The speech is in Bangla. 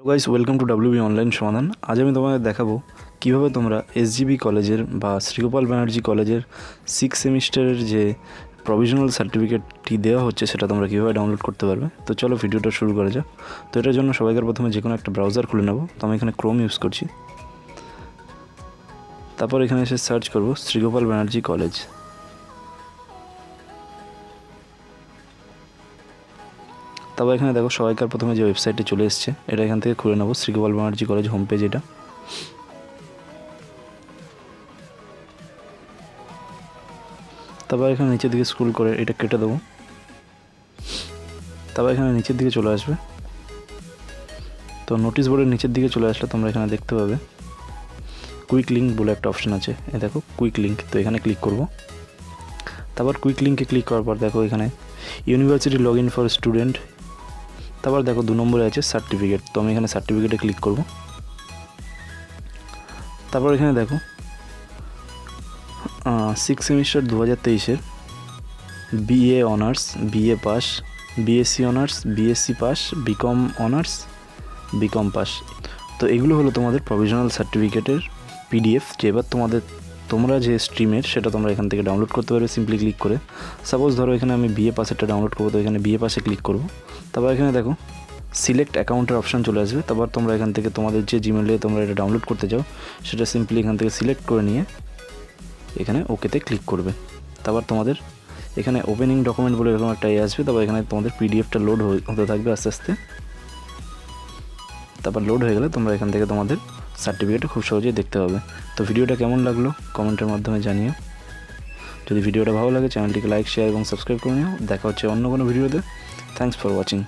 Hello guys, welcome to WB online সমাধান। আজ আমি তোমাদের দেখাবো কীভাবে তোমরা এসজিবি কলেজের বা শ্রীগোপাল ব্যানার্জি কলেজের 6 সেমিস্টারের যে প্রভিশনাল সার্টিফিকেটটি দেওয়া হচ্ছে সেটা তোমরা কীভাবে ডাউনলোড করতে পারবে। তো চলো ভিডিওটা শুরু করা যাক। তো এটার জন্য সবাইকার প্রথমে যে কোনো একটা ব্রাউজার খুলে নেবো। তো আমি এখানে ক্রোম ইউজ করছি। তারপর এখানে এসে সার্চ করব শ্রীগোপাল ব্যানার্জি কলেজ। তারপর এখানে দেখো সবাইকার প্রথমে যে ওয়েবসাইটে চলে এসছে, এটা এখান থেকে খুলে নেবো। Shrigopal Banerjee college home page এটা। তারপর এখানে নিচের দিকে স্ক্রল করে এটা কেটে দেবো। তারপর এখানে নিচের দিকে চলে আসবে। তো নোটিশ বোর্ডের নিচের দিকে চলে আসলে তোমরা এখানে দেখতে পাবে কুইক লিঙ্ক বলে একটা অপশান আছে। এ দেখো কুইক লিঙ্ক, তো এখানে ক্লিক করব। তারপর কুইক লিঙ্কে ক্লিক করার পর দেখো এখানে university log in for student. তারপর দেখো 2 নম্বরে আছে সার্টিফিকেট, তো আমি এখানে সার্টিফিকেটে ক্লিক করব। তারপর এখানে দেখো 6 সেমিস্টার 2023-এর B A honours, B A pass, BSc honours, BSc pass, BCom honours, BCom pass. তো এগুলো হলো তোমাদের প্রভিশনাল সার্টিফিকেটের পিডিএফ, যে এবার তোমরা যে স্ট্রিমের সেটা তোমরা এখান থেকে ডাউনলোড করতে পারবে সিম্পলি ক্লিক করে। সাপোজ ধরো এখানে আমি বিএ পাসেরটা ডাউনলোড করবো, তো এখানে বিএ পাসে ক্লিক করব। তারপর এখানে দেখো সিলেক্ট অ্যাকাউন্টের অপশান চলে আসবে। তারপর তোমরা এখান থেকে তোমাদের যে জিমেলে তোমরা এটা ডাউনলোড করতে চাও সেটা সিম্পলি এখান থেকে সিলেক্ট করে নিয়ে এখানে ওকেতে ক্লিক করবে। তারপর তোমাদের এখানে ওপেনিং ডকুমেন্ট বলে এরকম একটা আসবে। তারপর এখানে তোমাদের পিডিএফটা লোড হতে থাকবে আস্তে আস্তে। তারপর লোড হয়ে গেলে তোমরা এখান থেকে তোমাদের সার্টিফিকেট খুব সহজেই দেখতে পাবে। তো ভিডিওটা কেমন লাগলো কমেন্টের মাধ্যমে জানিও। যদি ভিডিওটা ভালো লাগে চ্যানেলটিকে লাইক, শেয়ার এবং সাবস্ক্রাইব করে নিও। দেখা হচ্ছে অন্য কোনো ভিডিওতে। Thanks for watching.